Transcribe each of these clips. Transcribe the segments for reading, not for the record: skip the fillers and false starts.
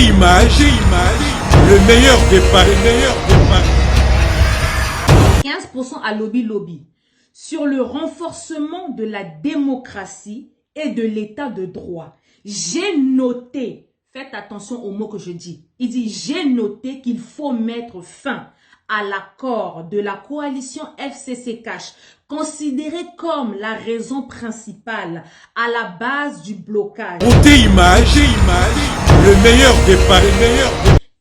Image, le meilleur des paris, 15% à lobby sur le renforcement de la démocratie et de l'état de droit. J'ai noté, faites attention aux mots que je dis, il dit j'ai noté qu'il faut mettre fin à l'accord de la coalition FCC Cash, considéré comme la raison principale à la base du blocage. Image, le meilleur des paris,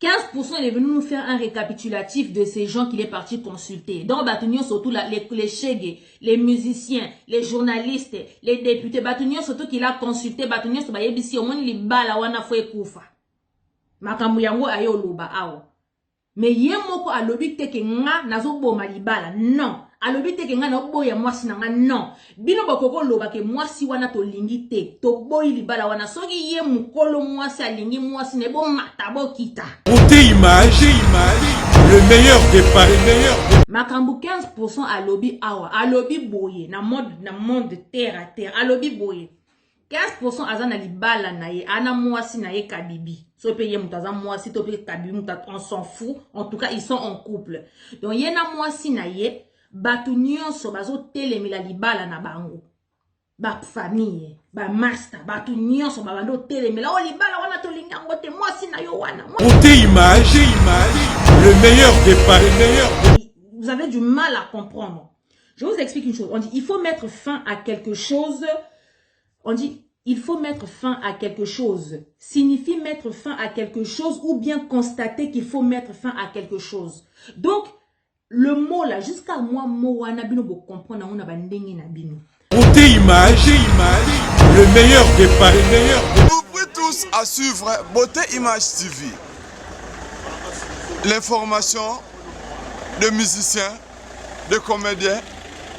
15% il est venu nous faire un récapitulatif de ces gens qu'il est parti consulter. Donc, Batunion, surtout les chègues, les musiciens, les journalistes, les députés. Batunion, surtout qu'il a consulté. Batunion, c'est ici au moins il bala wana fwe kufa. Makambu yango ayo loba awo. Mais yé moko a lobi teke nga nazo bo malibala. Non. A lobi teke nga na bo ya mwasi na nga. Non. Bino bakoko loba ke mwasi wana to lingi te. To boy libala wana. Soki ye mukolo mwasi a lingi mwasi ne bo matabo kita. Image, le meilleur des paris, Makambu 15% à lobby awa. A lobby boye. Na monde de terre à terre. A lobby boye. 15% azana libala na ye. Ana mwasi na ye kabibi. So pe ye mutaza mwasi to pe kabibi mutat. On s'en fout. En tout cas, ils sont en couple. Donc ye na mwasi na ye. Batu nyonso bazo telemila libala na bango. Ba famille. Ba master. Batu nyonso ba bando telemila. Oh libala wana to lingango te mwasi na yo wana. Image, le meilleur des paris, Vous avez du mal à comprendre. Je vous explique une chose. On dit il faut mettre fin à quelque chose. On dit il faut mettre fin à quelque chose. Signifie mettre fin à quelque chose ou bien constater qu'il faut mettre fin à quelque chose. Donc, le mot là, jusqu'à moi, mot wana bino bo comprendre on a bandenge na bino. Image, le meilleur des paris, Vous tous à suivre Beauté Image TV. L'information de musiciens, de comédiens,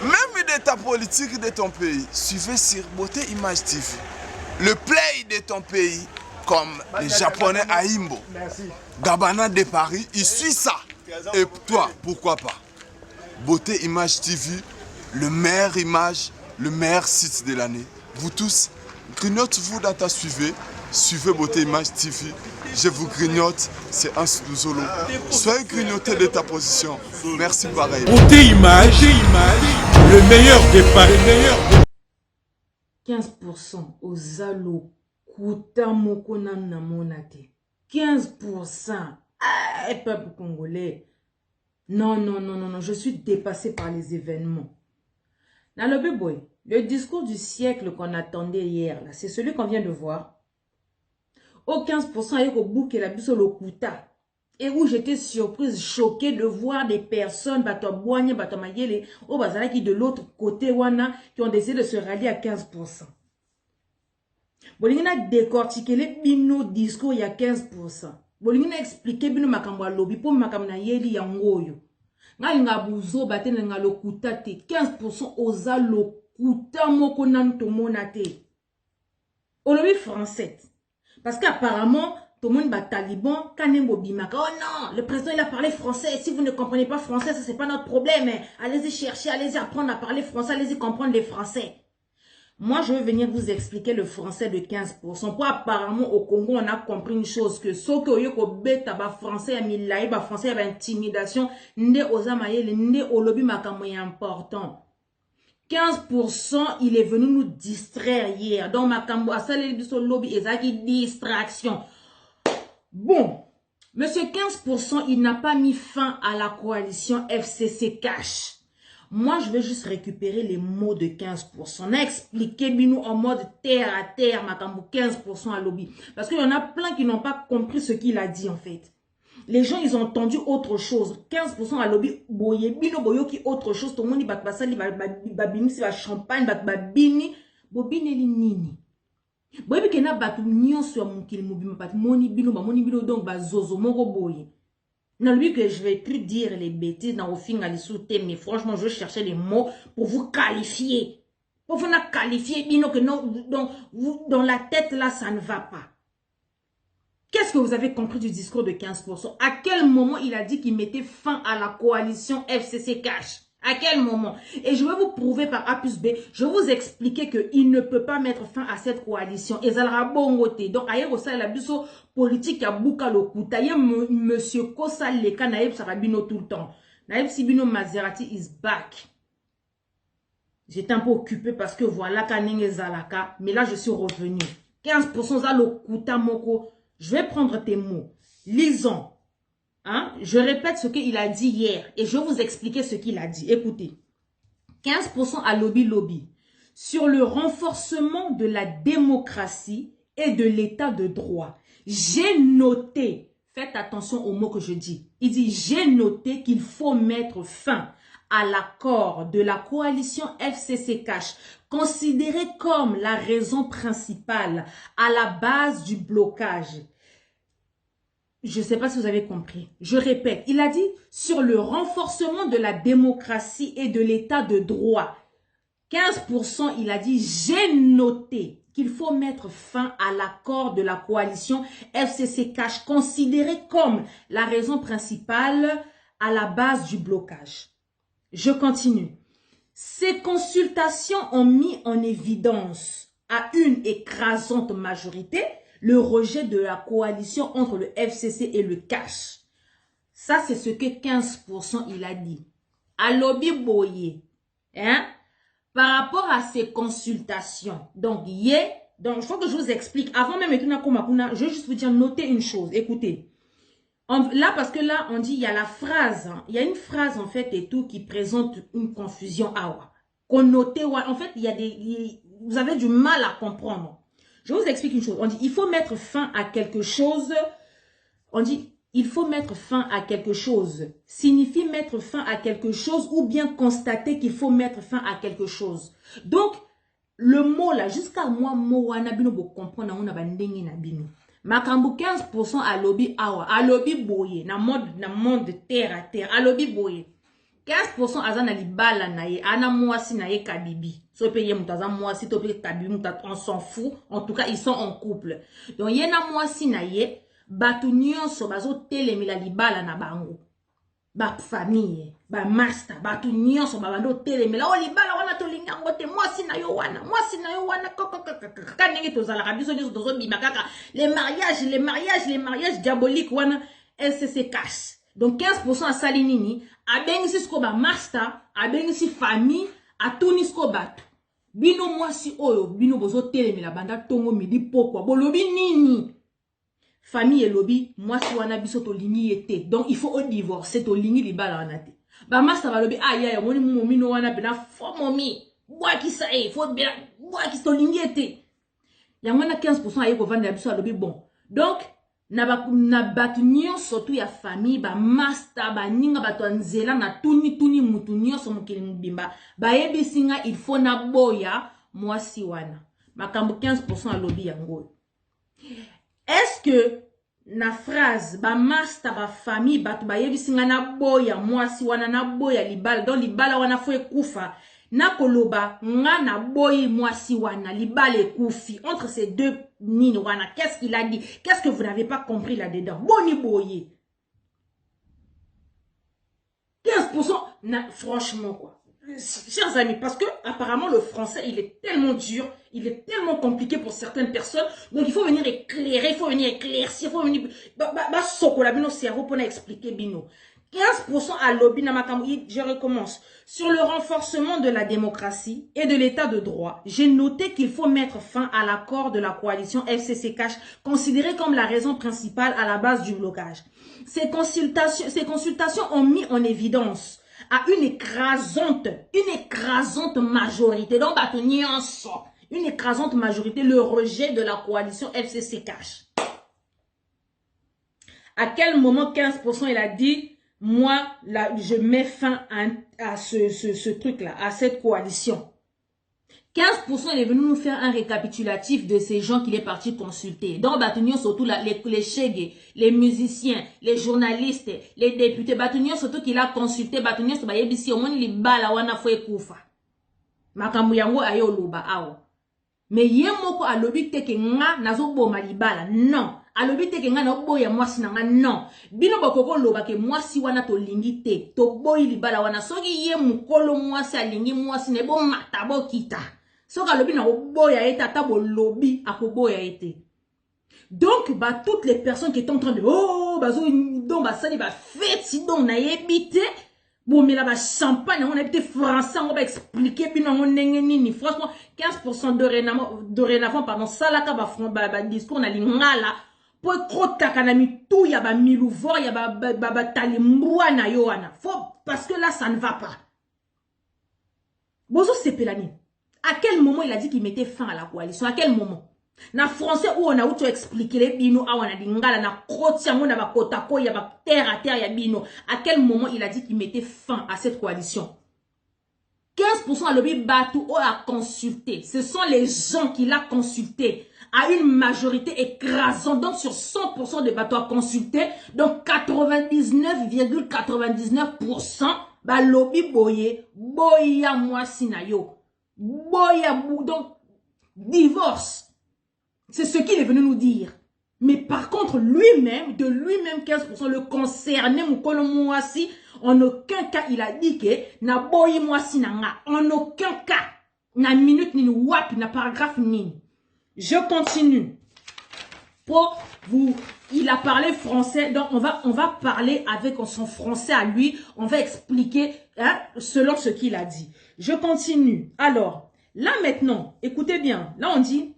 même d'état politique de ton pays. Suivez sur Beauté Image TV. Le play de ton pays, comme les Japonais à Imbo. Gabana de Paris, il suit ça. Et toi, pourquoi pas? Beauté Image TV, le meilleur image, le meilleur site de l'année. Vous tous, grignote-vous dans ta suivez. Suivez Beauté Image TV. Je vous grignote, c'est un solo. Soyez grignoté de ta position. Merci pareil. Image, le meilleur des paris, 15% aux allo kuta moko na monate. 15%. Ah, peuple congolais. Non, je suis dépassé par les événements. Dans le bébé, le discours du siècle qu'on attendait hier, c'est celui qu'on vient de voir. Au 15%, il y a au bout la bise le kuta. Et où j'étais surprise, choquée de voir des personnes, au bazara qui de l'autre côté, wana, qui ont décidé de se rallier à 15%. Bolingina décortiquer les bino discours il y a 15%. Bolingina expliquer bino makambo lobby pour makamna yeli yangoyo. Ngalinga buzo batene nga lokuta te 15% oza lokuta moko nanto monate. Au lobby français. Parce qu'apparemment, tout le monde bat taliban, kanembo bimaka. Oh non, le président il a parlé français. Si vous ne comprenez pas français, ça c'est pas notre problème. Allez-y chercher, allez-y apprendre à parler français, allez-y comprendre les français. Moi, je vais venir vous expliquer le français de 15%. Pour apparemment, au Congo, on a compris une chose que ce que yoko beta ba français a mis là, ba français a intimidation, nde ozamaye, nde olobi makambo important. 15%, il est venu nous distraire hier. Donc, makambo asale biso lobby ezaki distraction. Bon, monsieur 15%, il n'a pas mis fin à la coalition FCC Cash. Moi, je vais juste récupérer les mots de 15%. On a expliqué Binou en mode terre à terre, makambo 15% à lobby. Parce qu'il y en a plein qui n'ont pas compris ce qu'il a dit en fait. Les gens, ils ont entendu autre chose. 15% à lobby, boye, bino boyo qui autre chose. Tout le monde, basali, babini, si va champagne, babini, bobine li nini. Boye, kena batu nyon sur mon kil mobile, moni bino, donc bazozo, moro boye. Non, lui que je vais plus dire les bêtises dans au fin à l'issouté, mais franchement, je vais chercher les mots pour vous qualifier. Pour vous qualifier, bino, que non, donc, vous, dans la tête là, ça ne va pas. Qu'est-ce que vous avez compris du discours de 15%? À quel moment il a dit qu'il mettait fin à la coalition FCC Cash? À quel moment? Et je vais vous prouver par A plus B, je vais vous expliquer qu'il ne peut pas mettre fin à cette coalition. Et ça sera bon côté. Donc, ailleurs, ça, la biso politique à Bouka Lokuta. Ailleurs, monsieur Kosa Leka, Naïb Sarabino tout le temps. Naïb Sibino Maserati is back. J'étais un peu occupé parce que voilà, Kanenge Zalaka. Mais là, je suis revenu. 15% za Lokuta Moko. Je vais prendre tes mots. Lisons. Hein? Je répète ce qu'il a dit hier et je vais vous expliquer ce qu'il a dit. Écoutez, 15% à lobby sur le renforcement de la démocratie et de l'état de droit. J'ai noté, faites attention aux mots que je dis. Il dit, j'ai noté qu'il faut mettre fin à l'accord de la coalition FCC Cash, considéré comme la raison principale à la base du blocage. Je ne sais pas si vous avez compris. Je répète, il a dit sur le renforcement de la démocratie et de l'état de droit. 15%, il a dit, j'ai noté qu'il faut mettre fin à l'accord de la coalition FCC Cash, considéré comme la raison principale à la base du blocage. Je continue. Ces consultations ont mis en évidence à une écrasante majorité le rejet de la coalition entre le FCC et le Cash. Ça, c'est ce que 15% il a dit. À lobby Boye, hein, par rapport à ces consultations, donc, donc, il faut que je vous explique. Avant même, je vais juste vous dire, notez une chose. Écoutez. Là, parce que là, on dit, il y a la phrase. Hein, il y a une phrase, en fait, et tout, qui présente une confusion. Connoté, en fait, il y a vous avez du mal à comprendre. Je vous explique une chose. On dit, il faut mettre fin à quelque chose. On dit, il faut mettre fin à quelque chose. Signifie mettre fin à quelque chose ou bien constater qu'il faut mettre fin à quelque chose. Donc, le mot là, jusqu'à moi, mot wanabino, vous comprenez, on a bandé nabino. Makambu 15% à lobby awa, à lobby boye, na monde de terre à terre, à lobby boye. 15% azana libala naye, ana mwasi naye kabibi. So peye mutaza mwasi, to peye kabibi, on s'en fout. En tout cas, ils sont en couple. Donc, yena mwasi naye, batu nyonso bazo telemila libala na bango. Ba famille, ba master, batu nyonso babando telemila. O libala wana to linga ngote, mwasi na yo wana, kanenge tozala kabiso nyonso tozo bima kaka. Les mariages diaboliques wana, FCC Cash. Donc 15% à salinini, a bengisi sko ba master, a bengisi famille, a tuni sko batu. Bino mwasi oyo, bino bozo telemila banda tongo midi pokwa, bolobi nini? Famille et lobby, mwasi wana biso to lingi ete. Donc il faut divorcer to lingi libala wana te. Ba master ba lobby, aïe, moni momi no wana bena fo momi. Bwa ki sa faut bena, bwa ki to lingi ete. Yangwana 15% aye ko vanda biso lobby bon. Donc, na batu nyonso tu ya famille ba master ba ninga batu nzela na tuni mutu nyonso mokili mbimba ba yebisinga il faut na boya mwasi wana makambo 15% à lobby yango. Est-ce que na phrase ba master ba famille batu ba yebisinga na boya mwasi wana na boya libala donc libala wana fo ekufa na koloba nga na boyi mwasi wana libala ekufi entre ces deux nini wana, qu'est-ce qu'il a dit? Qu'est-ce que vous n'avez pas compris là-dedans? Boni boye. 15%, franchement quoi. Chers amis, parce que apparemment le français, il est tellement dur, il est tellement compliqué pour certaines personnes. Donc il faut venir éclairer, il faut venir éclaircir, il faut venir... sokola bino cerveau pour expliquer bino. 15% à lobby namakamou, je recommence. Sur le renforcement de la démocratie et de l'état de droit, j'ai noté qu'il faut mettre fin à l'accord de la coalition FCC Cash, considéré comme la raison principale à la base du blocage. Ces consultations ont mis en évidence à une écrasante majorité, donc une écrasante majorité, le rejet de la coalition FCC Cash. À quel moment 15% il a dit? Moi, là, je mets fin à ce truc-là, à cette coalition. 15% il est venu nous faire un récapitulatif de ces gens qu'il est parti consulter. Donc, Batunion, surtout les chègues, les musiciens, les journalistes, les députés. Batunion, surtout qu'il a consulté. Batunion, c'est Bayebisi, au moins, il bala wana fwe koufa. Makambu yango ayo loba awo. Mais yemoko a lobi teke nga nazo boma libala. Non. alobi te ke nga na boya mwasi na nga non bino bakoko loba ke mwasi wana to lingi te to boyi libala wana soki ye mukolo mwasi alingi mwasi ne bo mata bo kita soki alobi na boya ete ata bo lobi akoboya ete. Donc bah toutes les personnes qui sont en train de oh bazo donc bah ça les bah fête si donc na yebité bon mais là bah champagne on a été français on va expliquer puis non on nini franchement 15% dorénavant pardon ça là bah discours na lingala pour trop takanami tout ya ba milouvor ya ba talimbwa na yoana faut parce que là ça ne va pas. Bozo Sepelani à quel moment il a dit qu'il mettait fin à la coalition, à quel moment? Na français où on a auto expliqué les bino a wana dingala na krotia mona ba kotako ya ba terre à terre ya bino. À quel moment il a dit qu'il mettait fin à cette coalition? 15% à lobby Batou a consulté. Ce sont les gens qui l'a consulté à une majorité écrasante. Donc sur 100% de Batou a consulté, donc 99,99% ba lobby boye boya moi sinayo boya donc divorce. C'est ce qu'il est venu nous dire. Mais par contre, lui-même, de lui-même 15%, le concerné, Moukolomouassi, en aucun cas, il a dit que na boyi mwasi nanga. En aucun cas. Na minute ni wap, na paragraphe ni. Je continue. Pour vous, il a parlé français, donc on va parler avec son français à lui. On va expliquer hein, selon ce qu'il a dit. Je continue. Alors, là maintenant, écoutez bien. Là on dit...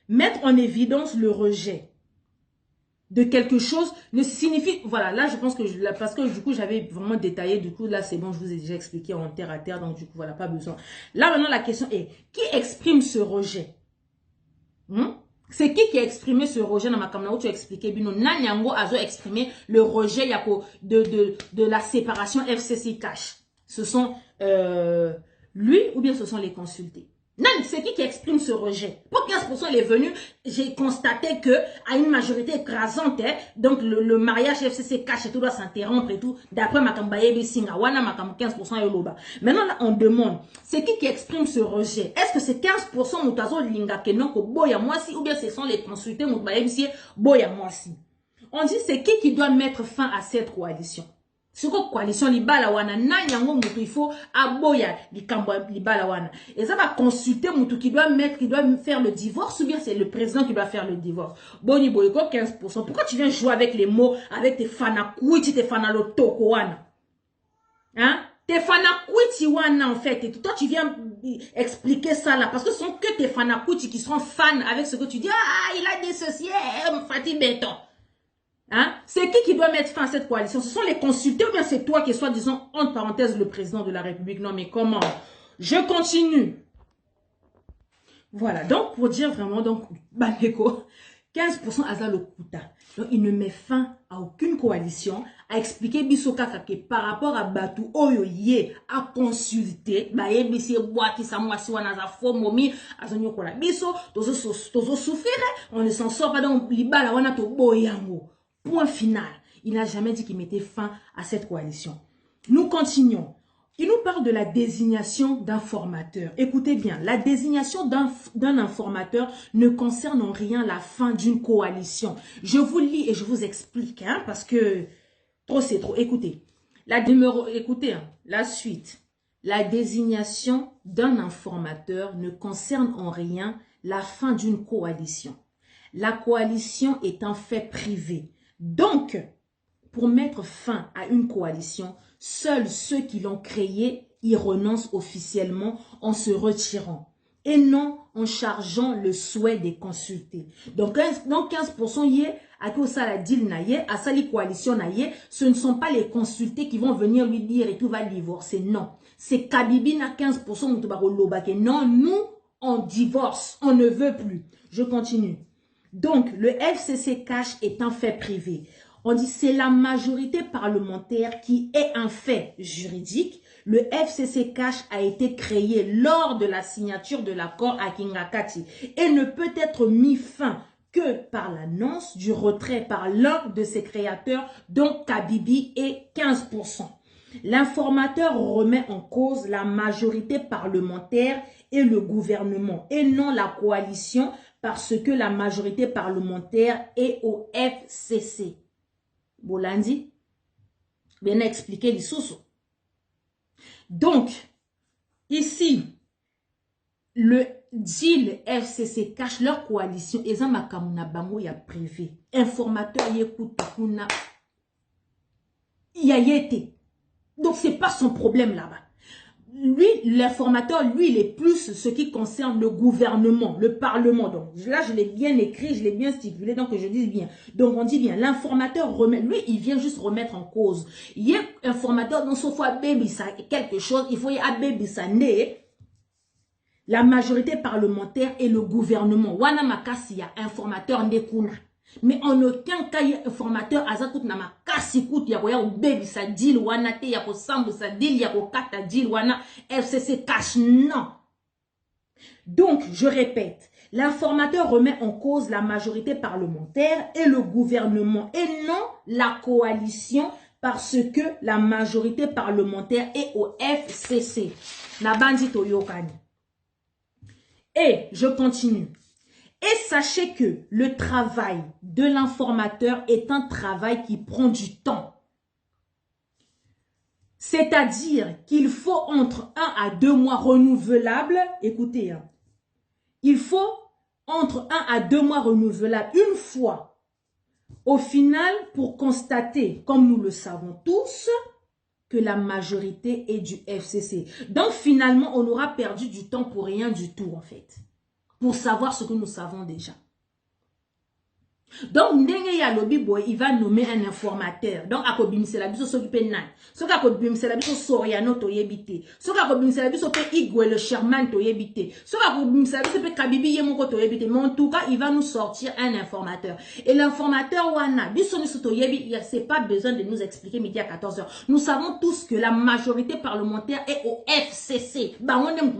Mettre en évidence le rejet de quelque chose ne signifie... Voilà, là, je pense que... parce que du coup, j'avais vraiment détaillé. Du coup, là, c'est bon, je vous ai déjà expliqué en terre à terre. Donc, du coup, voilà, pas besoin. Là, maintenant, la question est... Qui exprime ce rejet? C'est qui a exprimé ce rejet dans ma caméra où tu as expliqué? Bino, Nanyango a exprimé le rejet de la séparation FCC Cash. Ce sont lui ou bien ce sont les consultés? Non, c'est qui exprime ce rejet? Pour 15% il est venu, j'ai constaté que à une majorité écrasante, donc le mariage FCC Cash et tout doit s'interrompre et tout. D'après Makambaye Bissinga, wana Makam 15% yoloba. Maintenant là, on demande, c'est qui exprime ce rejet? Est-ce que c'est 15% Moutazo Linga Kenoko Boya Mwasi ou bien ce sont les consultés Moutabaye Bissi Boya Mwasi? On dit c'est qui doit mettre fin à cette coalition? C'est quoi coalition libala wana nanyango mutu il faut aboya libala wana et ça va consulter mutu qui doit faire le divorce ou bien c'est le président qui doit faire le divorce. Boni boyko 15%. Pourquoi tu viens jouer avec les mots avec tes fanakuiti tes fanalotoko wana? Hein? Tes fanakuiti wana en fait et toi tu viens expliquer ça là parce que ce sont que tes fanakuiti qui seront fans avec ce que tu dis. Ah, il a dissocié Fatih Béton. Hein? C'est qui doit mettre fin à cette coalition? Ce sont les consultés ou bien c'est toi qui es soi-disant, entre parenthèses, le président de la République? Non mais comment? Je continue. Voilà, donc pour dire vraiment, donc, Baneko, 15% Azal Okuta. Donc il ne met fin à aucune coalition. A expliqué Bisoka que par rapport à Batou Oyoye à consulter, Baye Bissi Boaki Samwasi Wanaza Fomomi, Azonyo Kola Biso, Tozo souffrir, on ne s'en sort pas dans Libala Wanato Boyango. Point final. Il n'a jamais dit qu'il mettait fin à cette coalition. Nous continuons. Il nous parle de la désignation d'un formateur. Écoutez bien, la désignation d'un informateur ne concerne en rien la fin d'une coalition. Je vous lis et je vous explique, hein, parce que trop c'est trop. Écoutez, écoutez, hein, la suite. La désignation d'un informateur ne concerne en rien la fin d'une coalition. La coalition est un fait privé. Donc, pour mettre fin à une coalition, seuls ceux qui l'ont créée y renoncent officiellement en se retirant et non en chargeant le souhait des consultés. Donc 15% y est, à tout ça la deal naïe, à ça les coalitions naïe, ce ne sont pas les consultés qui vont venir lui dire et tout va divorcer. Non, c'est Kabibi na 15% non, nous on divorce, on ne veut plus. Je continue. Donc, le FCC Cash est un fait privé. On dit c'est la majorité parlementaire qui est un fait juridique. Le FCC Cash a été créé lors de la signature de l'accord à Kingakati et ne peut être mis fin que par l'annonce du retrait par l'un de ses créateurs, dont Kabibi et 15%. L'informateur remet en cause la majorité parlementaire et le gouvernement et non la coalition parce que la majorité parlementaire est au FCC. Bolandi, bien expliqué les sous. Donc, ici, le deal FCC cache leur coalition. Et ça, makamuna bango ya privé. Informateur yécoute kuna. Y a été. Donc, c'est pas son problème là-bas. Lui, l'informateur, lui, il est plus ce qui concerne le gouvernement, le parlement. Donc là, je l'ai bien écrit, je l'ai bien stipulé, donc je dis bien. Donc on dit bien, l'informateur remet, lui, il vient juste remettre en cause. Il y a un informateur, donc sauf à baby ça quelque chose, il faut y a baby ça né. La majorité parlementaire et le gouvernement. Wana makasi ya informateur nekuna. Mais en aucun cas, il y a un formateur azakut na makasi kout ya koya baby sa deal wana te ya ko sambu sa deal ya ko kata deal wana FCC cache non. Donc, je répète, l'informateur remet en cause la majorité parlementaire et le gouvernement et non la coalition parce que la majorité parlementaire est au FCC. Na bandi toyokani. Et je continue. Et sachez que le travail de l'informateur est un travail qui prend du temps. C'est-à-dire qu'il faut entre 1 à 2 mois renouvelables. Écoutez, hein, il faut entre 1 à 2 mois renouvelables une fois. Au final, pour constater, comme nous le savons tous, que la majorité est du FCC. Donc finalement, on aura perdu du temps pour rien du tout en fait. Pour savoir ce que nous savons déjà. Donc, Ndenge ya lobby boy, il va nommer un informateur. Donc, akobim c'est la biso s'occuper nan. So akobim c'est la biso Soriano to yebite. So akobim c'est la biso pe Igwe le Sherman to yebite. So akobim c'est la biso pe Kabibi Yemoko to yebite. Mais en tout cas, il va nous sortir un informateur. Et l'informateur wana, biso ni to yebi, c'est pas besoin de nous expliquer midi à 14h. Nous savons tous que la majorité parlementaire est au FCC. Bah, on aime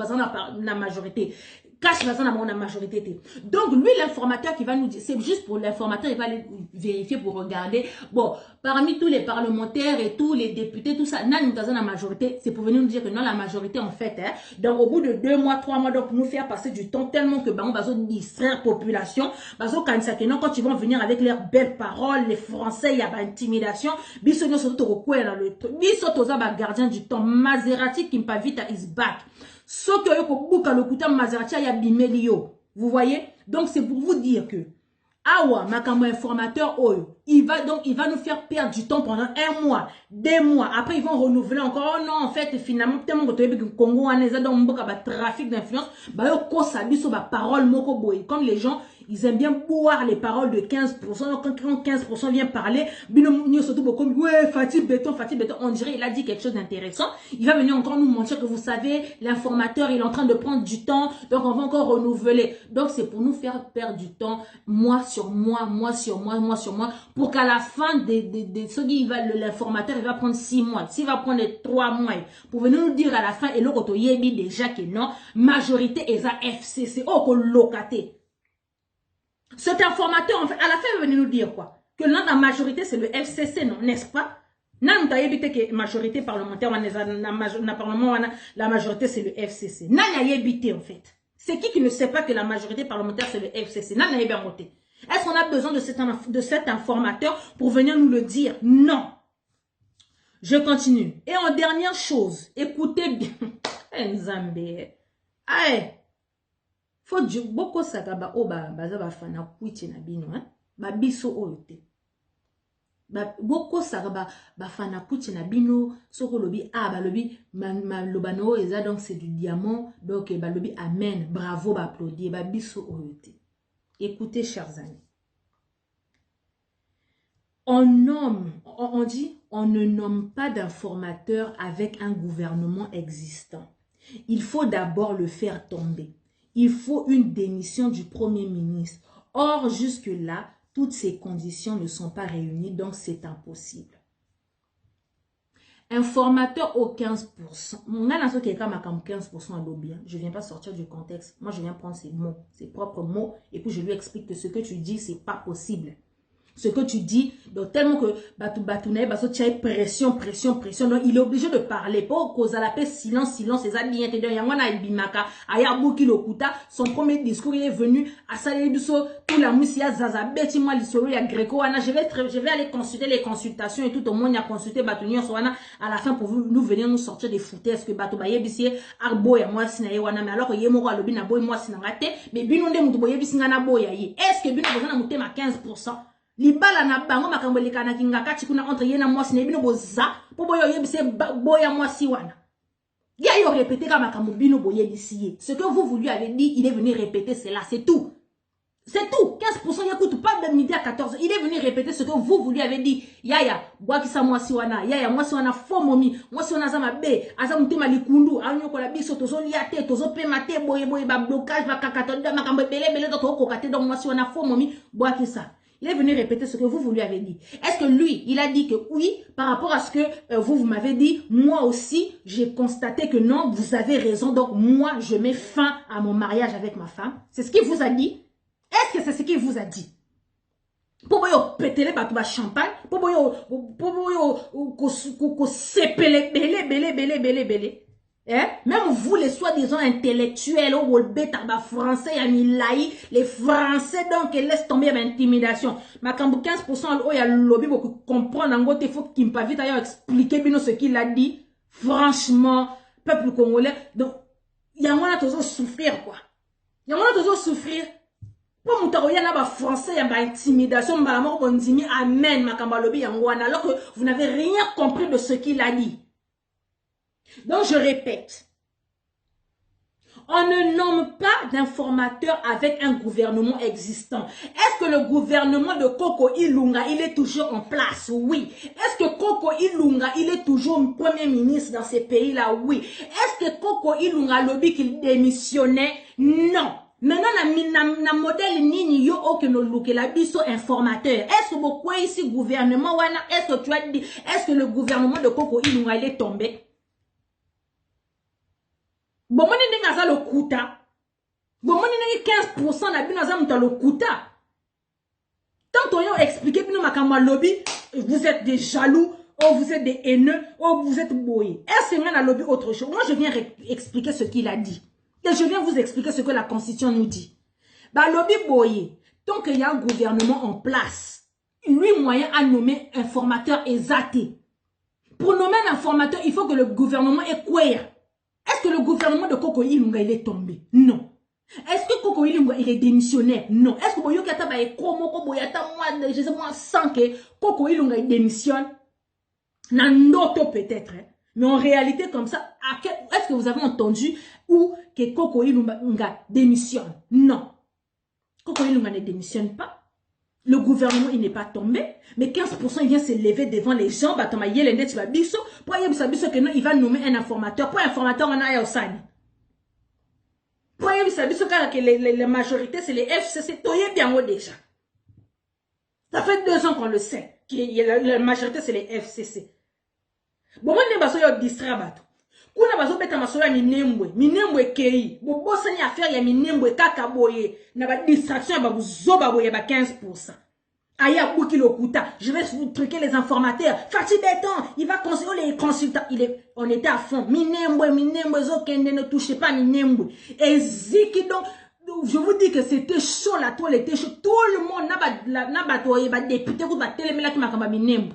la majorité. Cache la majorité. Donc, lui, l'informateur qui va nous dire, c'est juste pour l'informateur, il va aller vérifier pour regarder. Bon, parmi tous les parlementaires et tous les députés, tout ça, non, nous avons la majorité, c'est pour venir nous dire que non, la majorité, en fait, hein, donc au bout de 2 mois, 3 mois, donc pour nous faire passer du temps tellement que, bah, on va se distraire population, bah, quand ils vont venir avec leurs belles paroles, les Français, il y a pas intimidation, bisogno surtout au coin dans le truc, bisogno gardien du temps, Maserati qui me pas vite à is back. Vous voyez? Donc c'est pour vous dire que Awa, Makamo informateur, il va nous faire perdre du temps pendant 1 mois, 2 mois. Après, ils vont renouveler encore. Oh non, en fait, finalement, tellement que le Congo, on est dans un trafic d'influence. Comme les gens, ils aiment bien boire les paroles de 15%. Quand 15% vient parler, ouais, Fatih Béton, on dirait il a dit quelque chose d'intéressant. Il va venir encore nous montrer que vous savez, l'informateur, il est en train de prendre du temps. Donc, on va encore renouveler. Donc, c'est pour nous faire perdre du temps, mois sur mois, pour qu'à la fin de ce qui va, l'informateur, il va prendre 6 mois. S'il va prendre 3 mois, pour venir nous dire à la fin, et l'autre, déjà que non, majorité est à FCC, colocaté. Cet informateur, en fait, à la fin, il va venir nous dire quoi? Que là, la majorité, c'est le FCC, non, n'est-ce pas? Non, t'as évité que la majorité parlementaire, la majorité, c'est le FCC. Non, il a évité, en fait. C'est qui ne sait pas que la majorité parlementaire, c'est le FCC? Non, il a bien voté. Est-ce qu'on a besoin de cet informateur pour venir nous le dire? Non. Je continue. Et en dernière chose, écoutez bien. Nzambe. Aïe. Faut dire beaucoup ça ba baza ba fana kuiche na bino hein ba biso oyote ba beaucoup ça ba fana kuiche na bino soko lobi ba lobi lobano eza donc c'est du diamant donc ba lobi amen bravo ba applaudir ba biso oyote. Écoutez chers amis, on ne nomme pas d'informateur avec un gouvernement existant. Il faut d'abord le faire tomber. Il faut une démission du Premier ministre. Or, jusque-là, toutes ces conditions ne sont pas réunies, donc c'est impossible. Informateur au 15%. Je ne viens pas sortir du contexte. Moi, je viens prendre ses mots, ses propres mots, et puis je lui explique que ce que tu dis, ce n'est pas possible. ce que tu dis, donc tellement que Batounaï, tu as pression, donc il est obligé de parler. Pour cause à la paix, silence, et ça bien, son premier discours, il est venu à Salé-Bisso, tout la moussia, Zazabeti, moi, l'isolo, il y a Greco, je vais aller consulter les consultations et tout au monde, il y a consulté Batounion, à la fin pour nous venir nous sortir des foutaises, que Batoubaye, Bissier, Arbo, et moi, Sinaye, Wana, mais alors que Yemoro, le Binabo, et moi, Sinangate, mais Binonde, Moutoboye, Bissingana, Boyaye, est-ce que Binonde, a monté ma 15%? Libala na bango makambole kana kingaka chikuna entre yena mwasi ne bino boza po boyo yebise boya mwasi wana. Ya yo répété kama makambo bino boye d'ici. Ce que vous lui avez dit, il est venu répéter cela, c'est tout. C'est tout. 15% n'écoute pas de midi à 14. Il est venu répéter ce que vous lui avez dit. Yaya, boaki sa mwasi wana. Yaya, mwasi wana fo momi. Mwasi wana zama be. Azamuti malikundu. Anyo kola biso tozo liate. Tozo pemate. Boye boye ba blocage. Ba kakatoda. Makambo bele. Toto kokate. Donc mwasi wana fo momi. Boaki sa. Il est venu répéter ce que vous lui avez dit. Est-ce que lui, il a dit que oui, par rapport à ce que vous m'avez dit, moi aussi, j'ai constaté que non, vous avez raison. Donc moi, je mets fin à mon mariage avec ma femme. C'est ce qu'il vous a dit? Est-ce que c'est ce qu'il vous a dit? Pour vous péter les bateaux champagne, pour vous sépeler, belé. Hein? Même vous, les soi-disant intellectuels, au bêta, français, les Français, donc, laissent tomber l'intimidation. Ma 15%, il y a le lobby pour comprendre, en gros, il faut qu'il me pas vite d'ailleurs expliquer bien ce qu'il a dit. Franchement, peuple congolais. Donc, il y a moins de souffrir, quoi. Il y a moins de souffrir. Pour mon taroya n'a pas français, il y a pas intimidation, ma mort, on dit, amen, ma lobby, alors que vous n'avez rien compris de ce qu'il a dit. Donc, je répète, on ne nomme pas d'informateur avec un gouvernement existant. Est-ce que le gouvernement de Koko Ilunga, il est toujours en place? Oui. Est-ce que Koko Ilunga, il est toujours premier ministre dans ces pays-là? Oui. Est-ce que Koko Ilunga lobby qu'il démissionnait? Non. Maintenant, na modèle nini yo que no look la biso informateur. Est-ce que beaucoup ici gouvernement wana? Est-ce que tu as dit? Est-ce que le gouvernement de Koko Ilunga, il est tombé? Bon, moi, je le kuta. Bon, moi, 15% la binaza muta le kuta. Tant qu'on a expliqué, lobby, vous êtes des jaloux, ou vous êtes des haineux, ou vous êtes boyés. Est-ce que c'est un lobby autre chose? Moi, je viens expliquer ce qu'il a dit. Et je viens vous expliquer ce que la Constitution nous dit. Bah, lobby boyé, tant qu'il y a un gouvernement en place, lui, moyen à nommer informateur exaté. Pour nommer un informateur, il faut que le gouvernement est cohérent. Est-ce que le gouvernement de Koko Ilunga, il est tombé? Non. Est-ce que Koko Ilunga, il est démissionnaire? Non. Est-ce que Boyokata ba Ekomoko Boyata, moi, je sais moi, sans que Koko Ilunga, il démissionne? Nandoto peut-être. Hein? Mais en réalité, comme ça, est-ce que vous avez entendu où que Koko Ilunga démissionne? Non. Koko Ilunga ne démissionne pas. Le gouvernement, il n'est pas tombé, mais 15% il vient se lever devant les gens, pour il va nommer un informateur. Pour informateur, on a Osani. Pour que la majorité, c'est les FCC. Toye bien déjà. Ça fait 2 ans qu'on le sait. La majorité, c'est les FCC. Bon, moi, je vais distraire. Kuna bazo beta masoya minembwe kei bobo sani affaire ya minembwe kaka boye na ba distraction ba buzoba boye ba 15%. Aya buki lokuta, je vais vous truquer les informateurs. Fati Béton, il va conseiller les consultants. On était à fond. Minembwe zo kende ne touchez pas minembwe. Et ziki donc je vous dis que c'était chaud, la toile était chaud. Tout le monde n'a pas député ou ba télémela qui m'a kamba minembwe.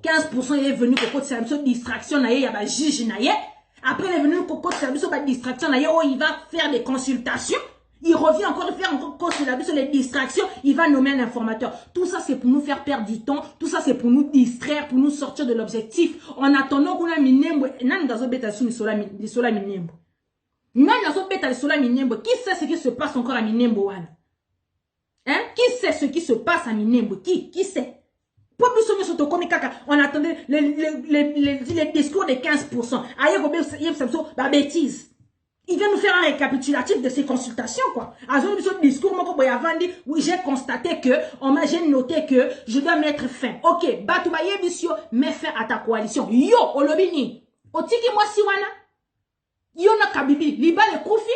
15% il est venu pour côté service distraction na ye ya ba juge na ye. Après, il est venu pour service sur la distraction. Il va faire des consultations. Il revient encore faire encore consultation sur les distractions. Il va nommer un informateur. Tout ça, c'est pour nous faire perdre du temps. Tout ça, c'est pour nous distraire, pour nous sortir de l'objectif. En attendant qu'on a minembo. Qui sait ce qui se passe encore à Minembo? Hein? Qui sait ce qui se passe à Minembo? Qui sait? On attendait les discours de 15%. Bêtise. Il vient nous faire un récapitulatif de ces consultations, quoi. Discours, oui, j'ai constaté que, j'ai noté que je dois mettre fin. Ok, Batoubaye Bissio, mets fin à ta coalition. Yo, Olobini. Otiki moi siwana. Yo na Kabibi. Liba le Koufi.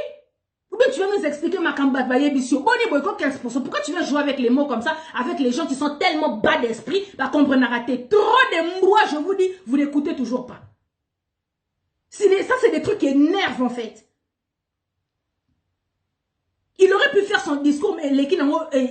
Ou tu vas nous expliquer ma campagne Bayebisio. Boni boyko 15%. Pourquoi tu viens jouer avec les mots comme ça, avec les gens qui sont tellement bas d'esprit, bah comprendre rater. Trop de mourois, je vous dis, vous n'écoutez toujours pas. Ça, c'est des trucs qui énervent en fait. Il aurait pu faire son discours, mais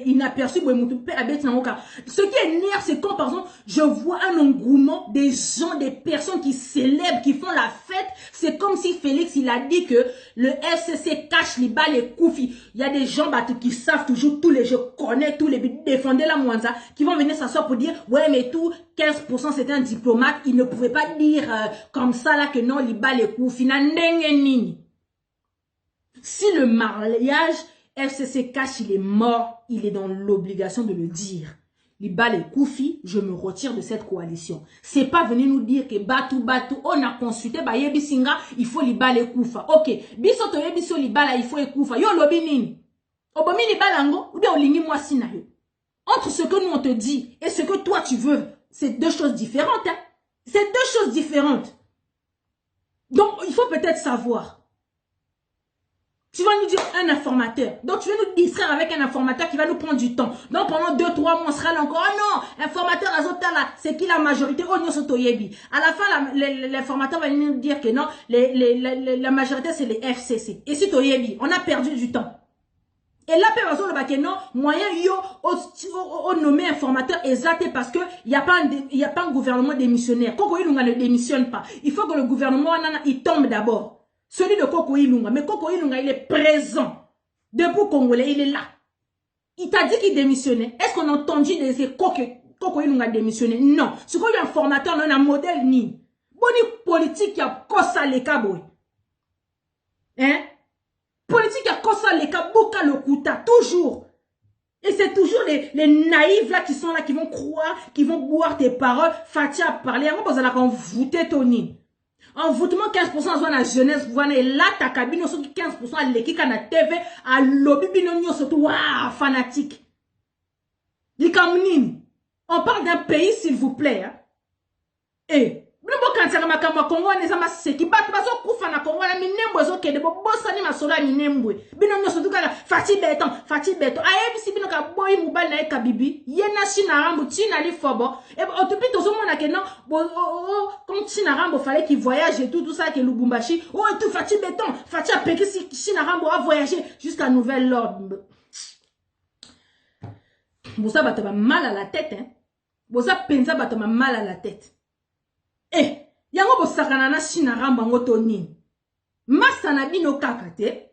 inaperçu. Ce qui énerve, c'est quand, par exemple, je vois un engouement des gens, des personnes qui célèbrent, qui font la fête. C'est comme si Félix, il a dit que le FCC cache les balles et Koufi. Il y a des gens qui savent toujours, tous les, je connais tous les, défendez la Mwanza, qui vont venir s'asseoir pour dire, ouais, mais tout, 15% c'était un diplomate. Il ne pouvait pas dire comme ça, là, que non, les balles et Koufi. Si le mariage FCC cache, il est mort, il est dans l'obligation de le dire. Liba et Koufi, je me retire de cette coalition. C'est pas venir nous dire que Batou, on a consulté Bayebi Singa, il faut Liba et Koufa. Ok, bisoto yebiso Liba il faut Koufa. Yo lobinin. Obomi Liba lango, ou bien olingi moi sinayo. Entre ce que nous on te dit et ce que toi tu veux, c'est deux choses différentes. Hein? C'est deux choses différentes. Donc il faut peut-être savoir. Tu vas nous dire un informateur. Donc, tu vas nous distraire avec un informateur qui va nous prendre du temps. Donc, pendant 2-3 mois, on sera là encore. Oh non, informateur Azotala, c'est qui la majorité? Oh, non, Sotoyebi. À la fin, l'informateur va nous dire que non, la majorité, c'est les FCC. Et si Toyebi, on a perdu du temps. Et là, non, moyen yo, au nommé informateur exact parce que il y a pas un gouvernement démissionnaire. Quand il ne démissionne pas, il faut que le gouvernement, il tombe d'abord. Celui de Koko Ilunga. Mais Koko Ilunga, il est présent. Debout Congolais, il est là. Il t'a dit qu'il démissionnait. Est-ce qu'on a entendu des Koko Ilunga démissionner? Non. Ce qu'on a un formateur, on a un modèle ni. Boni politique, il y a Kosa Leka, hein? Politique, il y a Kosa Leka, Boka Lokuta, toujours. Et c'est toujours les naïfs là qui sont là, qui vont croire, qui vont boire tes paroles. Fatia a parlé, vous allez voûter Tony. En voûtement 15% à la jeunesse, vous voyez là, ta cabine, 15% à l'équipe, à la TV, à lobby, surtout, waouh, fanatique. On parle d'un pays, s'il vous plaît. Hein. Et, Fati beton. Aye bisi bino ka boy mobile na kabibi. Yena chinarambo china li fobo. Et autopi to zo mona ke non comme chinarambo fallait qu'il voyage et tout ça que Lubumbashi. Oh et tout Fati beton. Fati a pété si chinarambo a voyagé jusqu'à Nouvelle-Ordre. Bosa bataba mal à la tête hein. Bosa penza bataba mal à la tête. Eh, yango bosakana na chinarambo ngoto nini. Masana bino kakate.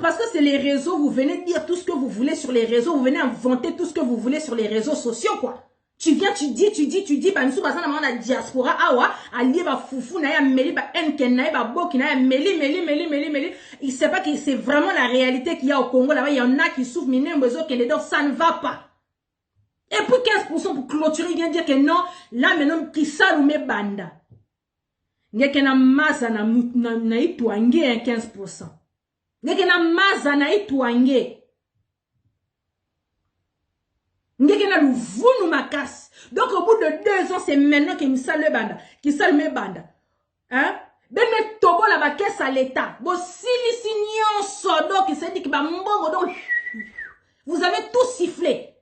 Parce que c'est les réseaux, vous venez dire tout ce que vous voulez sur les réseaux, vous venez inventer tout ce que vous voulez sur les réseaux sociaux, quoi. Tu viens, tu dis, bah, nous sommes dans la diaspora, awa, allié, bah, foufou, naïa, meli, bah, enken, naïa, bah, boki, naïa, meli. Il sait pas que c'est vraiment la réalité qu'il y a au Congo, là-bas, il y en a qui souffrent, mais donc ça ne va pas. Et pour 15% pour clôturer, il vient dire que non, là, maintenant, qui s'allume banda. Il y a qu'un amasa, naï, touangé, 15%. Ngekena maza na itwange. Ngekena luvunu makas. Donc au bout de 2 ans, c'est maintenant que Missale Banda. Qui salme Banda. Hein? Bene tobo la bakesse à l'état. Bo sili signon sodo qui s'est dit que mbongo donc. Vous avez tout sifflé.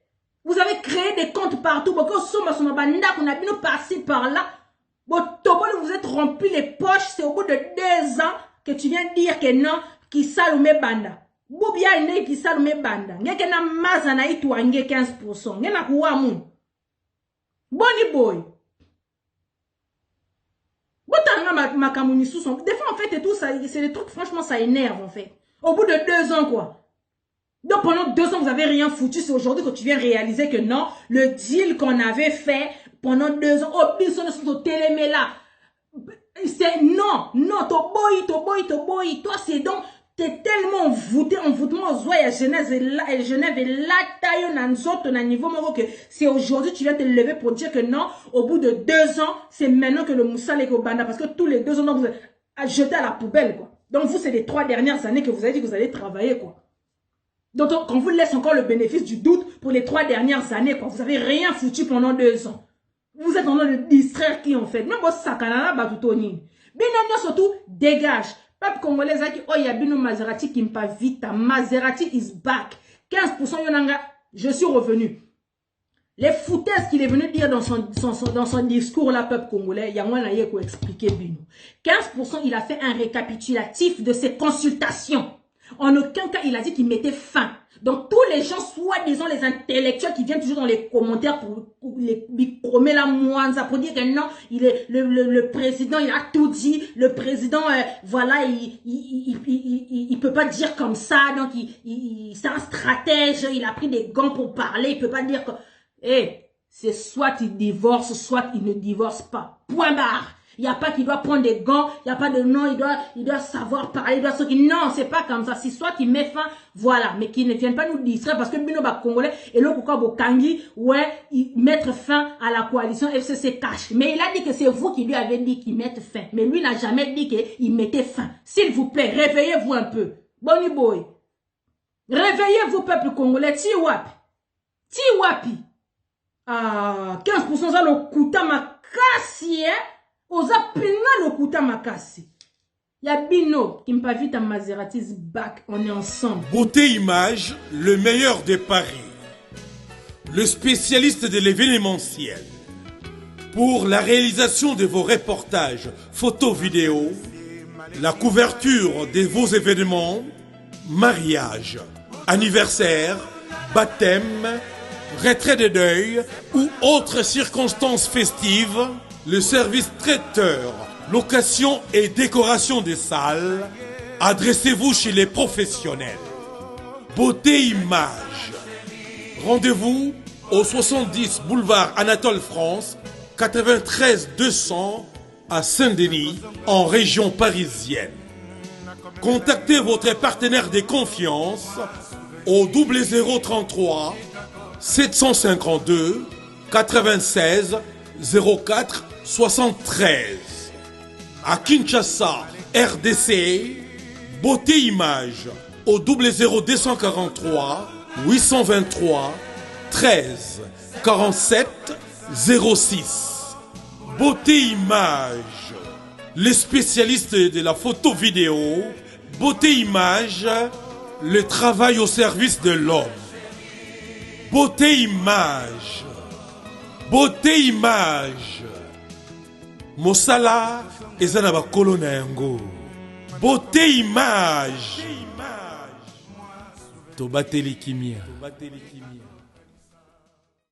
Vous avez créé des comptes partout. Boko soma soma banda qu'on a bien par-ci par-là. Bo tobo vous êtes rempli les poches. C'est au bout de 2 ans que tu viens dire que non. Qui salume banda. Boubia ine qui salume banda. Ngeke na maza na itu ange 15%. Ngena kuwa moun. Boni boy. Botanga makamuni sous son. Des fois en fait et tout ça, c'est des trucs franchement ça énerve en fait. Au bout de 2 ans quoi. Donc pendant 2 ans vous avez rien foutu. C'est aujourd'hui que tu viens réaliser que non, le deal qu'on avait fait pendant 2 ans. Oh, personne ne sont au télémé là. C'est non, to boy, toi c'est donc t'es tellement envoûté, envoûtement aux oies à Genève et là taille nanzoto na niveau moro que c'est aujourd'hui tu viens te lever pour dire que non, au bout de 2 ans, c'est maintenant que le Moussa Leko Banda parce que tous les 2 ans donc, vous êtes jeté à la poubelle quoi. Donc vous c'est les 3 dernières années que vous avez dit que vous allez travailler quoi. Donc on vous laisse encore le bénéfice du doute pour les 3 dernières années quoi. Vous avez rien foutu pendant 2 ans. Vous êtes en train de distraire qui en fait. Même vos sakanana batutoni. Binanya surtout dégage. Peuple congolais a dit, oh, il y a Bino Maserati qui me pas vite. Maserati is back. 15% Yonanga, je suis revenu. Les foutaises qu'il est venu dire dans son discours, là, peuple congolais, il y a moins à pour expliquer Bino. 15%, il a fait un récapitulatif de ses consultations. En aucun cas, il a dit qu'il mettait fin. Donc, tous les gens, soi-disant les intellectuels qui viennent toujours dans les commentaires pour les promettre la moine, pour dire que non, il est, le président, il a tout dit. Le président, voilà, il peut pas dire comme ça. Donc, c'est un stratège. Il a pris des gants pour parler. Il peut pas dire que, c'est soit il divorce, soit il ne divorce pas. Point barre. Il n'y a pas qu'il doit prendre des gants, il n'y a pas de non, il doit savoir parler, il doit non, c'est pas comme ça. Si soit il met fin, voilà, mais qu'il ne vienne pas nous distraire parce que Bino ba Congolais et là pourquoi Bokangi, ouais, mettre fin à la coalition FCC cash. Mais il a dit que c'est vous qui lui avez dit qu'il mette fin. Mais lui n'a jamais dit qu'il mettait fin. S'il vous plaît, réveillez-vous un peu. Boni boy. Réveillez-vous, peuple congolais. Tiwapi. Tiwapi. Ah, 15% ça le kuta makasi, hein? Oza pinga le kuta makasi. Ya Bino, qui me pas vite à Maserati's back, on est ensemble. Beauté Image, le meilleur des paris. Le spécialiste de l'événementiel. Pour la réalisation de vos reportages, photos, vidéos, la couverture de vos événements, mariage, anniversaire, baptême, retrait de deuil ou autres circonstances festives, le service traiteur, location et décoration des salles, adressez-vous chez les professionnels. Beauté Image. Rendez-vous au 70 boulevard Anatole France, 93 200 à Saint-Denis, en région parisienne. Contactez votre partenaire de confiance au 0033 752 96 04 73. À Kinshasa, RDC, Beauté Image au 00243 823 13 47 06. Beauté Image, les spécialistes de la photo vidéo. Beauté Image, le travail au service de l'homme. Beauté Image. Beauté Image. Mosala ezana ba kolona yango. Beauté Image. Tobateli kimia.